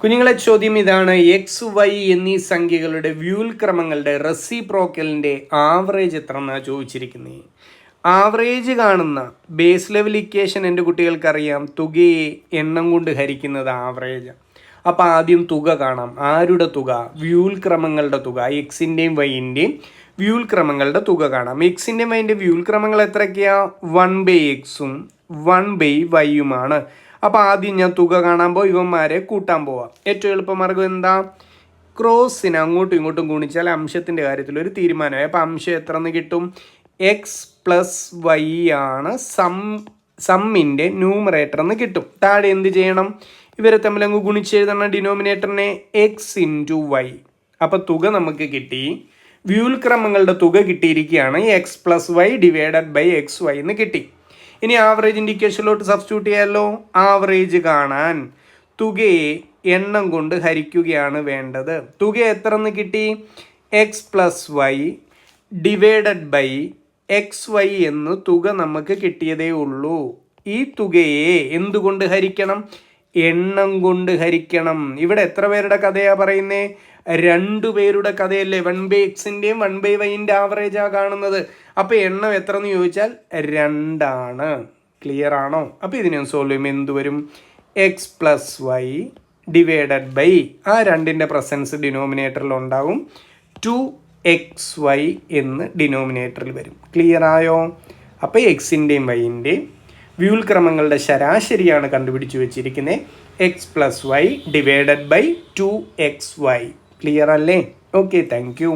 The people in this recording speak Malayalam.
കുഞ്ഞുങ്ങളെ ചോദ്യം ഇതാണ്. എക്സ് വൈ എന്നീ സംഖ്യകളുടെ വ്യൂൽക്രമങ്ങളുടെ റെസിപ്രോക്കലിൻ്റെ ആവറേജ് എത്ര എന്നാണ് ചോദിച്ചിരിക്കുന്നത്. ആവറേജ് കാണുന്ന ബേസ് ലെവൽ ഇക്വേഷൻ എൻ്റെ കുട്ടികൾക്കറിയാം. തുകയെ എണ്ണം കൊണ്ട് ഹരിക്കുന്നത് ആവറേജ്. അപ്പോൾ ആദ്യം തുക കാണാം. ആരുടെ തുക? വ്യൂൽക്രമങ്ങളുടെ തുക. എക്സിൻ്റെയും വൈൻ്റെയും വ്യൂൽക്രമങ്ങളുടെ തുക കാണാം. എക്സിൻ്റെയും വൈൻ്റെയും വ്യൂൽക്രമങ്ങൾ എത്രയൊക്കെയാണ്? 1/xഉം 1/yയുമാണ്. അപ്പോൾ ആദ്യം ഞാൻ തുക കാണാൻ പോയി ഇവന്മാരെ കൂട്ടാൻ പോവാം. ഏറ്റവും എളുപ്പമാർഗം എന്താ? ക്രോസിന് അങ്ങോട്ടും ഇങ്ങോട്ടും ഗുണിച്ചാൽ അംശത്തിൻ്റെ കാര്യത്തിൽ ഒരു തീരുമാനമായി. അപ്പോൾ അംശം എത്ര എന്ന് കിട്ടും? എക്സ് പ്ലസ് വൈ ആണ് സമ്മിൻ്റെ ന്യൂമറേറ്റർ എന്ന് കിട്ടും. താഴെ എന്ത് ചെയ്യണം? ഇവരെ തമ്മിൽ അങ്ങ് ഗുണിച്ചെഴുതണം ഡിനോമിനേറ്ററിനെ എക്സ് ഇൻറ്റു വൈ. അപ്പോൾ തുക നമുക്ക് കിട്ടി. വ്യൂൽക്രമങ്ങളുടെ തുക കിട്ടിയിരിക്കുകയാണ്. X plus Y divided by X Y എന്ന് കിട്ടി. ഇനി ആവറേജ് ഇൻഡിക്കേഷനിലോട്ട് സബ്സ്റ്റിറ്റ്യൂട്ട് ചെയ്യാമല്ലോ. ആവറേജ് കാണാൻ തുകയെ എണ്ണം കൊണ്ട് ഹരിക്കുകയാണ് വേണ്ടത്. തുക എത്ര എന്ന് കിട്ടി? X plus Y divided by X Y എന്ന് തുക നമുക്ക് കിട്ടിയതേ ഉള്ളൂ. ഈ തുകയെ എന്തുകൊണ്ട് ഹരിക്കണം? എണ്ണം കൊണ്ട് ഹരിക്കണം. ഇവിടെ എത്ര പേരുടെ കഥയാണ് പറയുന്നത്? 2 പേരുടെ കഥയല്ലേ. 1/xൻ്റെയും 1/yൻ്റെ ആവറേജാണ് കാണുന്നത്. അപ്പോൾ എണ്ണം എത്ര എന്ന് ചോദിച്ചാൽ 2 ആണ്. ക്ലിയർ ആണോ? അപ്പോൾ ഇതിനെ സോൾവ് ചെയ്യുമ്പോൾ എന്ത് വരും? X plus Y divided by ആ 2ൻ്റെ പ്രസൻസ് ഡിനോമിനേറ്ററിൽ ഉണ്ടാവും. 2xy എന്ന് ഡിനോമിനേറ്ററിൽ വരും. ക്ലിയർ ആയോ? അപ്പോൾ എക്സിൻ്റെയും വൈൻ്റെയും വ്യൂൽക്രമങ്ങളുടെ ശരാശരിയാണ് കണ്ടുപിടിച്ച് വെച്ചിരിക്കുന്നത്. X plus Y divided by 2xy. Clear അല്ലേ? Okay, thank U.